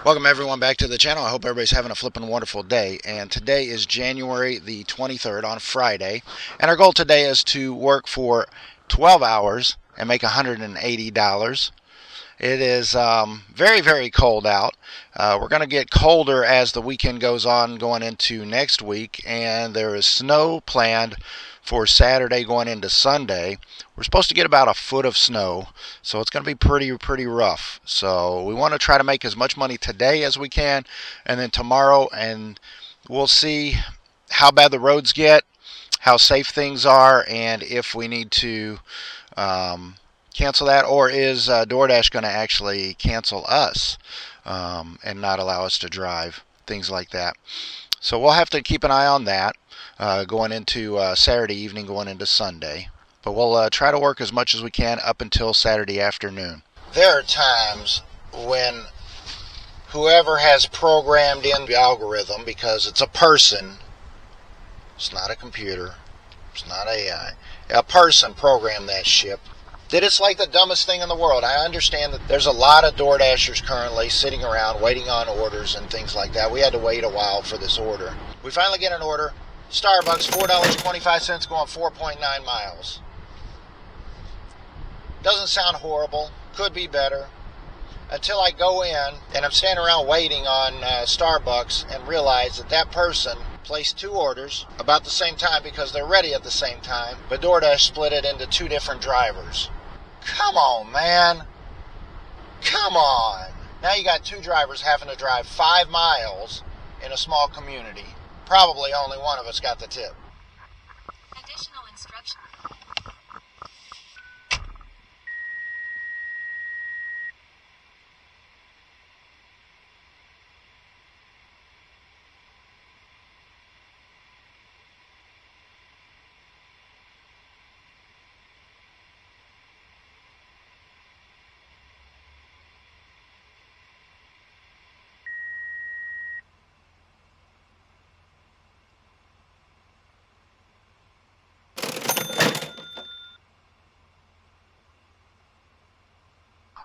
Welcome everyone back to the channel. I hope everybody's having a flippin' wonderful day. And today is January the 23rd on Friday. And our goal today is to work for 12 hours and make $180. It is very, very cold out. We're going to get colder as the weekend goes on going into next week. And there is snow planned for Saturday going into Sunday. We're supposed to get about a foot of snow, so it's going to be pretty rough. So we want to try to make as much money today as we can, and then tomorrow, and we'll see how bad the roads get, how safe things are, and if we need to cancel that, or is Doordash going to actually cancel us and not allow us to drive, things like that. So we'll have to keep an eye on that going into Saturday evening, going into Sunday. But we'll try to work as much as we can up until Saturday afternoon. There are times when whoever has programmed in the algorithm, because it's a person, it's not a computer, it's not AI, a person programmed that ship, that it's like the dumbest thing in the world. I understand that there's a lot of DoorDashers currently sitting around waiting on orders and things like that. We had to wait a while for this order. We finally get an order. Starbucks, $4.25 going 4.9 miles. Doesn't sound horrible. Could be better. Until I go in and I'm standing around waiting on Starbucks and realize that that person placed two orders about the same time because they're ready at the same time, but DoorDash split it into two different drivers. Come on, man. Come on. Now you got two drivers having to drive 5 miles in a small community. Probably only one of us got the tip. Additional instruction.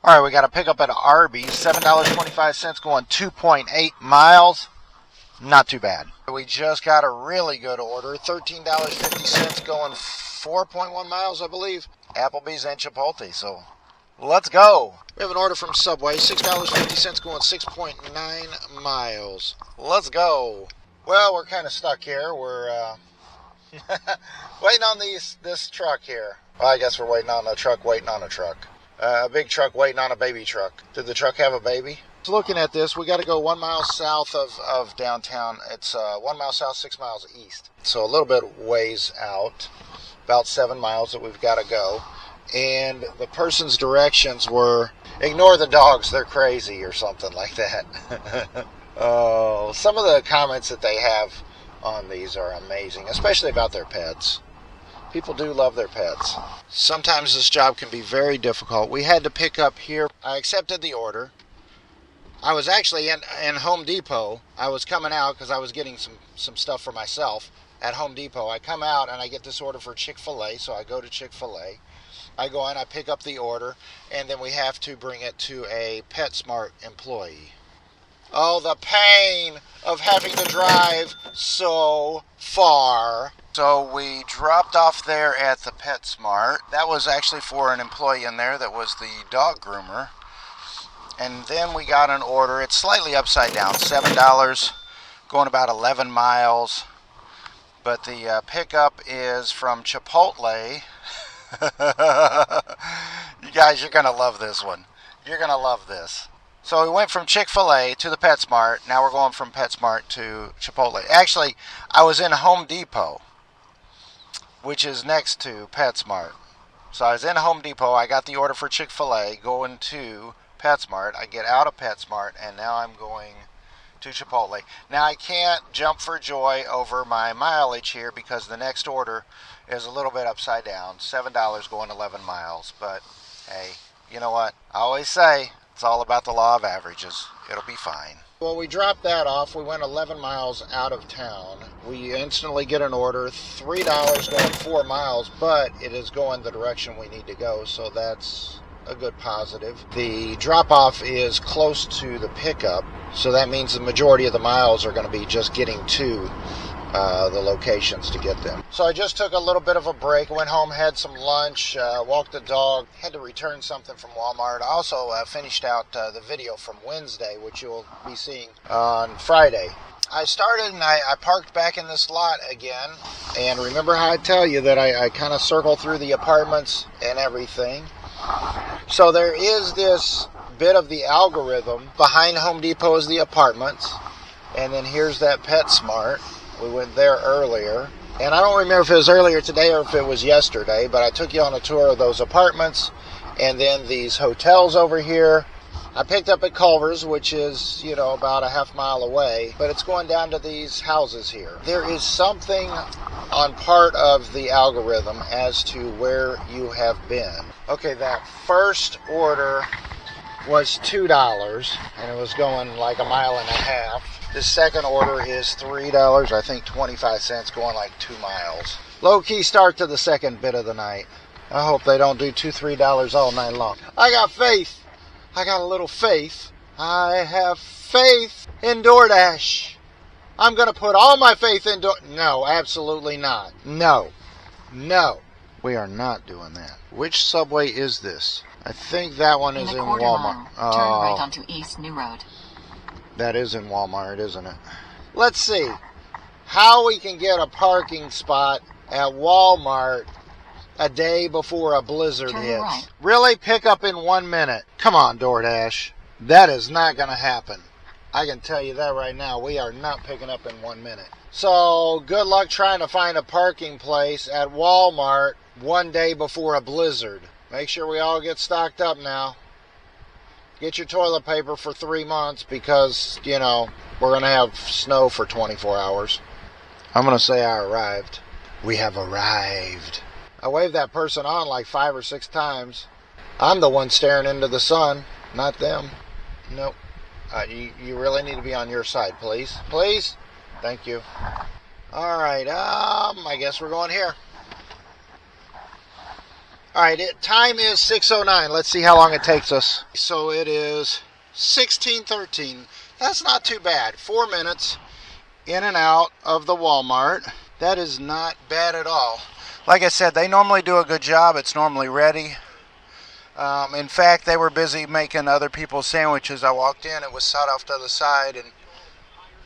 All right, we got a pickup at Arby's, $7.25 going 2.8 miles. Not too bad. We just got a really good order, $13.50 going 4.1 miles, I believe. Applebee's and Chipotle, so let's go. We have an order from Subway, $6.50 going 6.9 miles. Let's go. Well, we're kind of stuck here. We're waiting on this truck here. Well, I guess we're waiting on a truck waiting on a truck. A big truck waiting on a baby truck. Did the truck have a baby? Looking at this, we got to go 1 mile south of downtown. It's 1 mile south, 6 miles east. So a little bit ways out, about 7 miles that we've got to go. And the person's directions were, ignore the dogs, they're crazy, or something like that. Oh, some of the comments that they have on these are amazing, especially about their pets. People do love their pets. Sometimes this job can be very difficult. We had to pick up here. I accepted the order. I was actually in Home Depot. I was coming out because I was getting some stuff for myself at Home Depot. I come out and I get this order for Chick-fil-A, so I go to Chick-fil-A. I go in, I pick up the order, and then we have to bring it to a PetSmart employee. Oh, the pain of having to drive so far. So we dropped off there at the PetSmart. That was actually for an employee in there that was the dog groomer. And then we got an order. It's slightly upside down, $7 going about 11 miles. But the pickup is from Chipotle. You guys, you're going to love this one. You're going to love this. So we went from Chick-fil-A to the PetSmart. Now we're going from PetSmart to Chipotle. Actually, I was in Home Depot, which is next to PetSmart. So I was in Home Depot. I got the order for Chick-fil-A, going to PetSmart. I get out of PetSmart, and now I'm going to Chipotle. Now I can't jump for joy over my mileage here because the next order is a little bit upside down. $7 going 11 miles. But hey, you know what? I always say it's all about the law of averages. It'll be fine. Well, we dropped that off. We went 11 miles out of town. We instantly get an order, $3 going 4 miles, but it is going the direction we need to go, so that's a good positive. The drop-off is close to the pickup, so that means the majority of the miles are going to be just getting to the locations to get them. So I just took a little bit of a break, went home, had some lunch, walked the dog, had to return something from Walmart. I also finished out the video from Wednesday, which you'll be seeing on Friday. I started and I parked back in this lot again, and remember how I tell you that I kind of circle through the apartments and everything. So there is this bit of the algorithm. Behind Home Depot is the apartments, and then here's that PetSmart. We went there earlier, and I don't remember if it was earlier today or if it was yesterday, but I took you on a tour of those apartments and then these hotels over here. I picked up at Culver's, which is, about a half mile away, but it's going down to these houses here. There is something on part of the algorithm as to where you have been. Okay, that first order was $2, and it was going like a mile and a half. The second order is $3, I think 25 cents, going like 2 miles. Low-key start to the second bit of the night. I hope they don't do $2-3 all night long. I got faith. I got a little faith. I have faith in Doordash. I'm going to put all my faith in No, absolutely not. No. We are not doing that. Which subway is this? I think that one is in Walmart. Mile, turn right onto East New Road. That is in Walmart, isn't it? Let's see how we can get a parking spot at Walmart a day before a blizzard hits. Right. Really? Pick up in 1 minute? Come on, Doordash. That is not going to happen. I can tell you that right now. We are not picking up in 1 minute. So good luck trying to find a parking place at Walmart 1 day before a blizzard. Make sure we all get stocked up now. Get your toilet paper for 3 months because, we're going to have snow for 24 hours. I'm going to say I arrived. We have arrived. I waved that person on like 5 or 6 times. I'm the one staring into the sun, not them. Nope. You really need to be on your side, please. Please? Thank you. All right, I guess we're going here. All right, time is 6:09. Let's see how long it takes us. So it is 16:13. That's not too bad. 4 minutes in and out of the Walmart. That is not bad at all. Like I said, they normally do a good job. It's normally ready. In fact, they were busy making other people's sandwiches. I walked in, it was set off to the side, and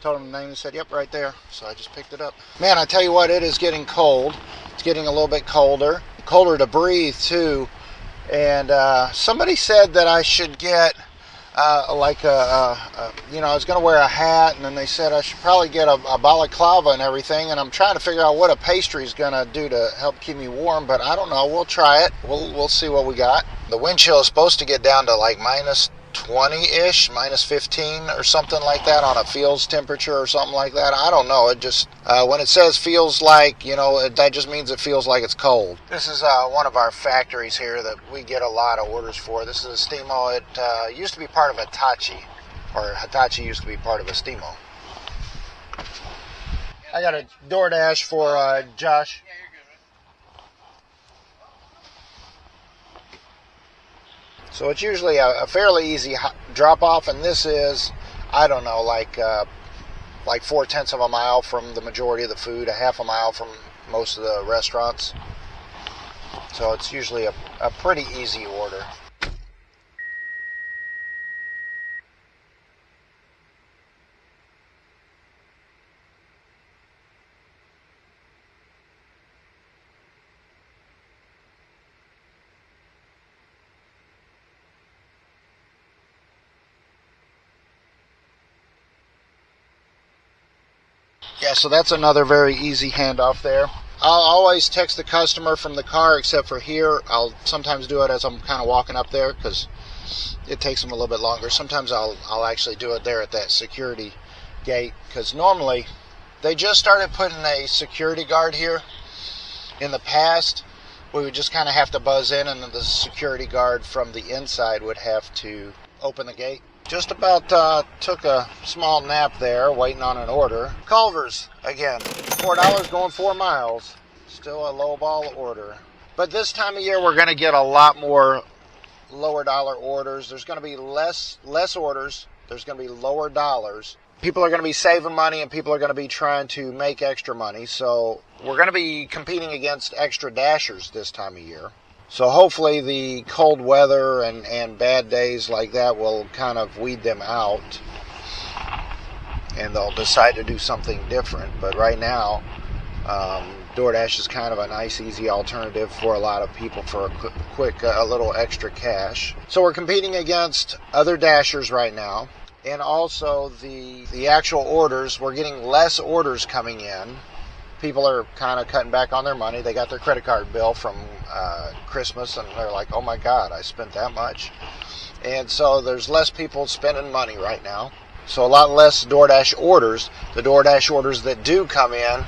told them the name and said, yep, right there. So I just picked it up. Man, I tell you what, it is getting cold. It's getting a little bit colder. Colder to breathe too. And somebody said that I should get I was going to wear a hat, and then they said I should probably get a balaclava and everything, and I'm trying to figure out what a pastry is going to do to help keep me warm, but I don't know. We'll try it. We'll see what we got. The wind chill is supposed to get down to like minus 20-ish, minus 15 or something like that on a feels temperature or something like that. I don't know. It just, when it says feels like, that just means it feels like it's cold. This is one of our factories here that we get a lot of orders for. This is a Stimo. It used to be part of Hitachi, or Hitachi used to be part of a Stimo. I got a Doordash for Josh. So it's usually a fairly easy drop off, and this is, I don't know, like 4/10 of a mile from the majority of the food, a half a mile from most of the restaurants. So it's usually a pretty easy order. Yeah, so that's another very easy handoff there. I'll always text the customer from the car, except for here. I'll sometimes do it as I'm kind of walking up there because it takes them a little bit longer. Sometimes I'll actually do it there at that security gate, because normally they just started putting a security guard here. In the past, we would just kind of have to buzz in, and then the security guard from the inside would have to open the gate. Just about took a small nap there, waiting on an order. Culver's, again, $4 going 4 miles. Still a low ball order. But this time of year, we're going to get a lot more lower dollar orders. There's going to be less orders. There's going to be lower dollars. People are going to be saving money, and people are going to be trying to make extra money. So we're going to be competing against extra dashers this time of year. So hopefully the cold weather and bad days like that will kind of weed them out, and they'll decide to do something different. But right now, Doordash is kind of a nice, easy alternative for a lot of people for a little extra cash. So we're competing against other dashers right now. And also the actual orders, we're getting less orders coming in. People are kind of cutting back on their money. They got their credit card bill from Christmas, and they're like, oh my God, I spent that much. And so there's less people spending money right now. So a lot less DoorDash orders. The DoorDash orders that do come in,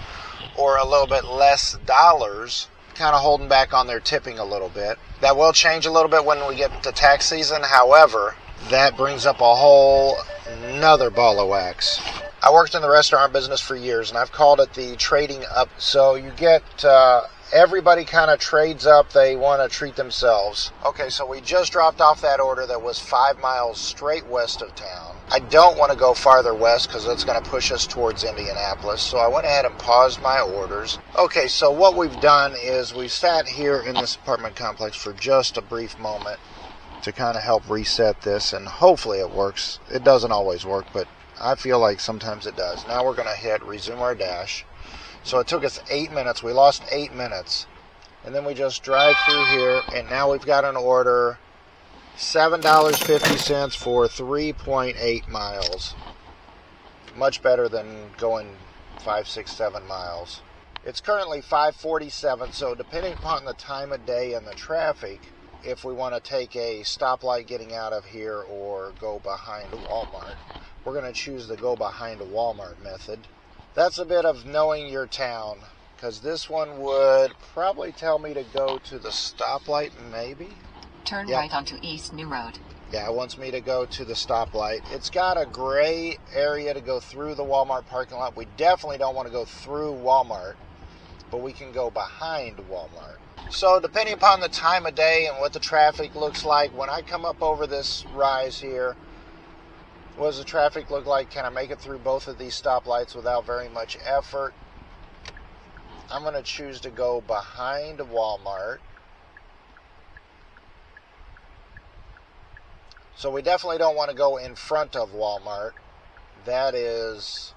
or a little bit less dollars, kind of holding back on their tipping a little bit. That will change a little bit when we get to tax season. However, that brings up a whole another ball of wax. I worked in the restaurant business for years, and I've called it the trading up. So you get everybody kind of trades up. They want to treat themselves. Okay, so we just dropped off that order that was 5 miles straight west of town. I don't want to go farther west because that's going to push us towards Indianapolis. So I went ahead and paused my orders. Okay, so what we've done is we sat here in this apartment complex for just a brief moment to kind of help reset this, and hopefully it works. It doesn't always work, but I feel like sometimes it does. Now we're going to hit resume our dash. So it took us 8 minutes. We lost 8 minutes. And then we just drive through here, and now we've got an order, $7.50 for 3.8 miles. Much better than going 5, 6, 7 miles. It's currently 5:47, so depending upon the time of day and the traffic, if we want to take a stoplight getting out of here or go behind Walmart, we're going to choose the go behind a Walmart method. That's a bit of knowing your town, because this one would probably tell me to go to the stoplight, maybe. Turn right onto East New Road. Yeah, it wants me to go to the stoplight. It's got a gray area to go through the Walmart parking lot. We definitely don't want to go through Walmart, but we can go behind Walmart. So depending upon the time of day and what the traffic looks like, when I come up over this rise here, what does the traffic look like? Can I make it through both of these stoplights without very much effort? I'm going to choose to go behind Walmart. So we definitely don't want to go in front of Walmart. That is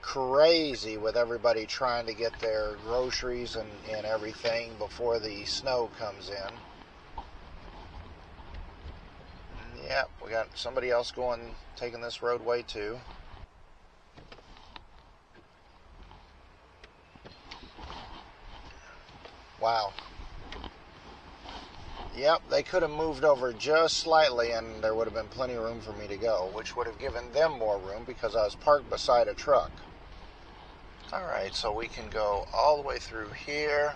crazy with everybody trying to get their groceries and everything before the snow comes in. Yep, we got somebody else taking this roadway too. Wow. Yep, they could have moved over just slightly and there would have been plenty of room for me to go, which would have given them more room because I was parked beside a truck. Alright, so we can go all the way through here.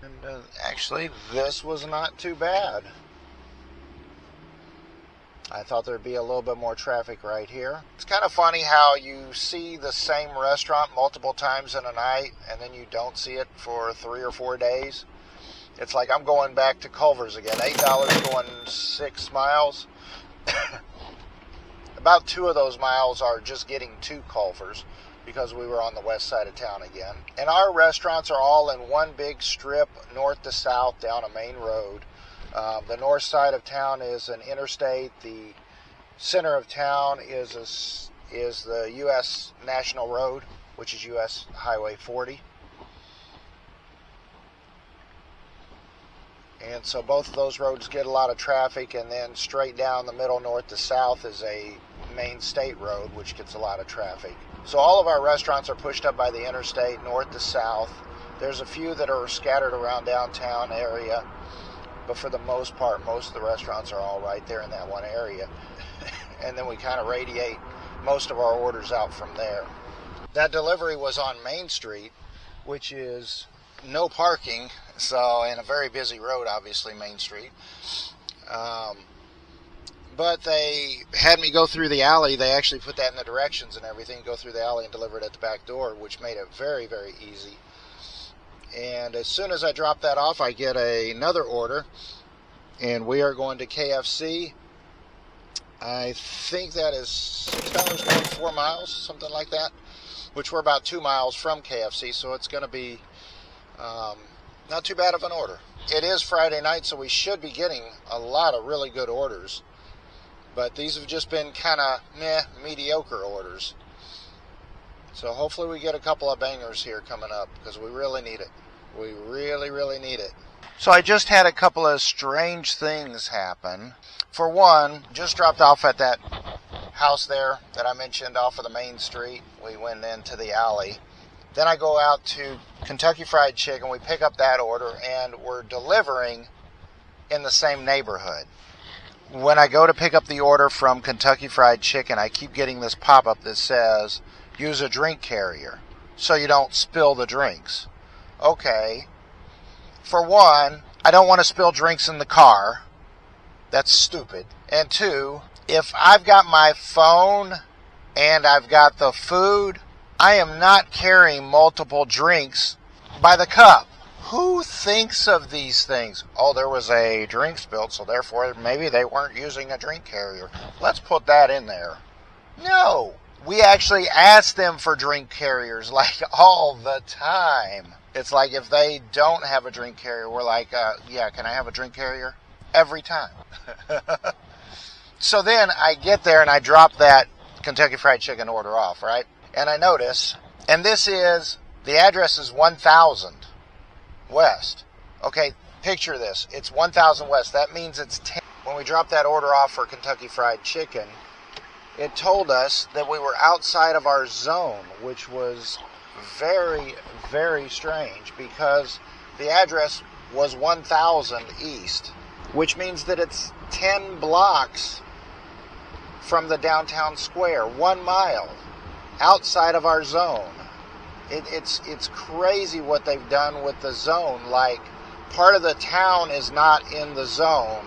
And actually, this was not too bad. I thought there'd be a little bit more traffic right here. It's kind of funny how you see the same restaurant multiple times in a night and then you don't see it for 3 or 4 days. It's like I'm going back to Culver's again. $8 going 6 miles. About 2 of those miles are just getting to Culver's because we were on the west side of town again. And our restaurants are all in one big strip, north to south, down a main road. The north side of town is an interstate. The center of town is the U.S. National Road, which is U.S. Highway 40. And so both of those roads get a lot of traffic, and then straight down the middle, north to south, is a main state road, which gets a lot of traffic. So all of our restaurants are pushed up by the interstate, north to south. There's a few that are scattered around downtown area, but for the most part, most of the restaurants are all right there in that one area. And then we kind of radiate most of our orders out from there. That delivery was on Main Street, which is no parking, so, and a very busy road, obviously, Main Street. But they had me go through the alley. They actually put that in the directions and everything, go through the alley and deliver it at the back door, which made it very, very easy. And as soon as I drop that off, I get another order, and we are going to KFC. I think that is $6 going 4 miles, something like that, which we're about 2 miles from KFC, so it's going to be not too bad of an order. It is Friday night, so we should be getting a lot of really good orders, but these have just been kind of mediocre orders. So hopefully we get a couple of bangers here coming up, because we really need it. We really, really need it. So I just had a couple of strange things happen. For one, just dropped off at that house there that I mentioned off of the main street. We went into the alley. Then I go out to Kentucky Fried Chicken. We pick up that order, and we're delivering in the same neighborhood. When I go to pick up the order from Kentucky Fried Chicken, I keep getting this pop-up that says, use a drink carrier so you don't spill the drinks. Okay. For one, I don't want to spill drinks in the car. That's stupid. And two, if I've got my phone and I've got the food, I am not carrying multiple drinks by the cup. Who thinks of these things? Oh, there was a drink spilled, so therefore maybe they weren't using a drink carrier. Let's put that in there. No. We actually ask them for drink carriers like all the time. It's like if they don't have a drink carrier, we're like, yeah, can I have a drink carrier? Every time. So then I get there and I drop that Kentucky Fried Chicken order off, right? And I notice, and this is, the address is 1000 West. Okay, picture this. It's 1000 West. That means it's 10. When we dropped that order off for Kentucky Fried Chicken, it told us that we were outside of our zone, which was very, very strange because the address was 1000 East, which means that it's 10 blocks from the downtown square, 1 mile outside of our zone. It's crazy what they've done with the zone. Like, part of the town is not in the zone,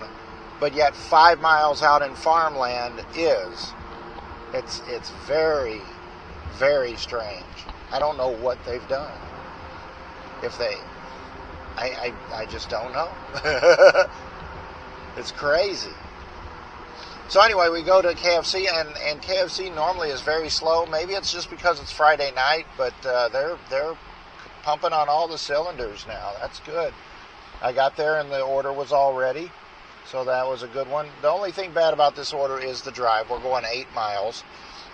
but yet 5 miles out in farmland is. It's very, very strange. I don't know what they've done. If they, I just don't know. It's crazy. So anyway, we go to KFC, and KFC normally is very slow. Maybe it's just because it's Friday night, but they're pumping on all the cylinders now. That's good. I got there and the order was all ready, so that was a good one. The only thing bad about this order is the drive. We're going 8 miles,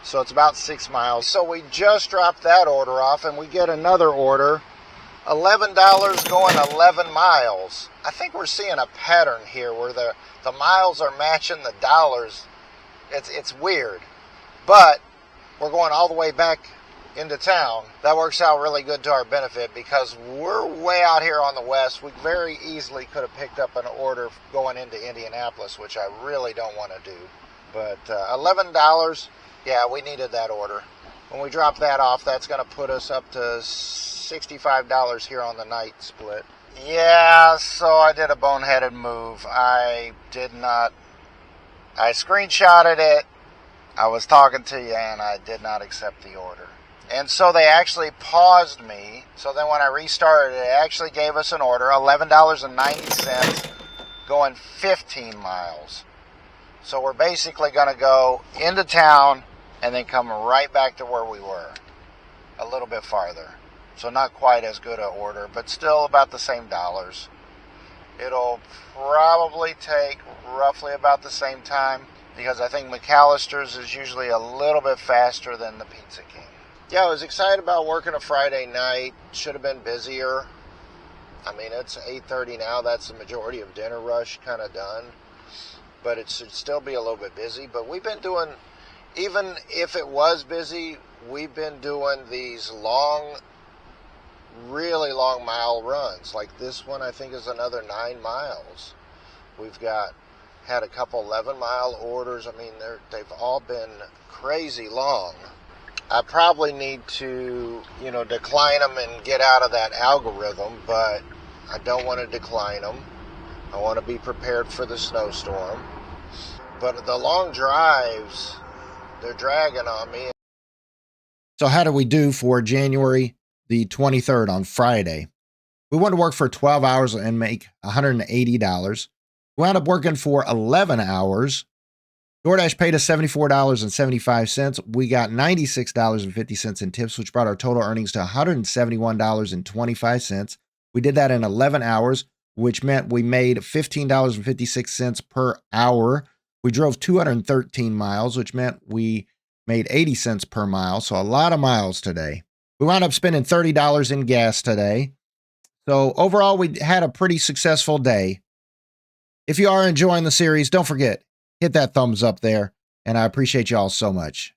so it's about 6 miles. So we just dropped that order off, and we get another order, $11 going 11 miles. I think we're seeing a pattern here where the miles are matching the dollars. It's weird, but we're going all the way back into town. That works out really good to our benefit because we're way out here on the west. We very easily could have picked up an order going into Indianapolis, which I really don't want to do. But $11, yeah, we needed that order. When we drop that off, that's going to put us up to $65 here on the night split. Yeah, so I did a boneheaded move. I screenshotted it. I was talking to you, and I did not accept the order. And so they actually paused me. So then when I restarted, it actually gave us an order, $11.90, going 15 miles. So we're basically going to go into town and then come right back to where we were, a little bit farther. So not quite as good an order, but still about the same dollars. It'll probably take roughly about the same time because I think McAllister's is usually a little bit faster than the Pizza King. Yeah, I was excited about working a Friday night. Should have been busier. I mean, it's 8:30 now. That's the majority of dinner rush kind of done. But it should still be a little bit busy. But we've been doing, even if it was busy, we've been doing these long, really long mile runs. Like this one, I think, is another 9 miles. We've had a couple 11-mile orders. I mean, they've all been crazy long. I probably need to, decline them and get out of that algorithm, but I don't want to decline them. I want to be prepared for the snowstorm. But the long drives, they're dragging on me. So how do we do for January the 23rd on Friday? We wanted to work for 12 hours and make $180. We wound up working for 11 hours. DoorDash paid us $74.75. We got $96.50 in tips, which brought our total earnings to $171.25. We did that in 11 hours, which meant we made $15.56 per hour. We drove 213 miles, which meant we made 80 cents per mile. So a lot of miles today. We wound up spending $30 in gas today. So overall, we had a pretty successful day. If you are enjoying the series, don't forget, hit that thumbs up there. And I appreciate you all so much.